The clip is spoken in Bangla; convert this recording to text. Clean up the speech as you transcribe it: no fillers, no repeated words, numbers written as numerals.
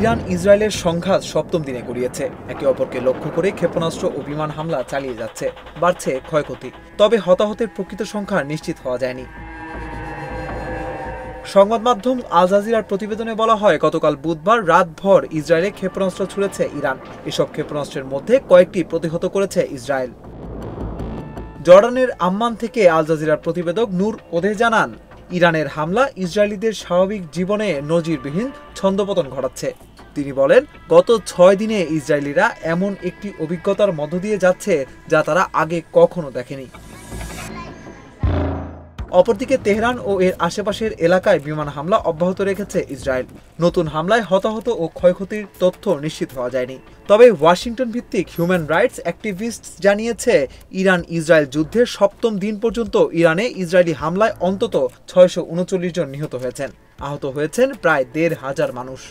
ইরান ইসরায়েলের সংঘাত সপ্তম দিনে গড়িয়েছে। একে অপরকে লক্ষ্য করে ক্ষেপণাস্ত্র ও বিমান হামলা চালিয়ে যাচ্ছে। বাড়ছে ক্ষয়ক্ষতি, তবে হতাহতের প্রকৃত সংখ্যা নিশ্চিত হওয়া যায়নি। সংবাদ মাধ্যম আল জাজিরার প্রতিবেদনে বলা হয়, গতকাল বুধবার রাতভর ইসরায়েলে ক্ষেপণাস্ত্র ছুড়েছে ইরান। এসব ক্ষেপণাস্ত্রের মধ্যে কয়েকটি প্রতিহত করেছে ইসরায়েল। জর্ডানের আম্মান থেকে আল জাজিরার প্রতিবেদক নূর ওদে জানান, ইরানের হামলা ইসরায়েলিদের স্বাভাবিক জীবনে নজিরবিহীন ছন্দপতন ঘটাচ্ছে। তিনি বলেন, গত 6 দিনে ইসরায়েলিরা এমন একটি অভিজ্ঞতার মধ্য দিয়ে যাচ্ছে যা তারা আগে কখনো দেখেনি। অপরদিকে তেহরান ও এর আশেপাশের এলাকায় বিমান হামলা অব্যাহত রেখেছে ইসরায়েল। নতুন হামলায় হতাহত ও ক্ষয়ক্ষতির তথ্য নিশ্চিত হওয়া যায়নি। তবে ওয়াশিংটন ভিত্তিক হিউম্যান রাইটস অ্যাক্টিভিস্ট জানিয়েছে, ইরান ইসরায়েল যুদ্ধের সপ্তম দিন পর্যন্ত ইরানে ইসরায়েলি হামলায় অন্তত 639 জন নিহত হয়েছেন। আহত হয়েছেন প্রায় 1,500 মানুষ।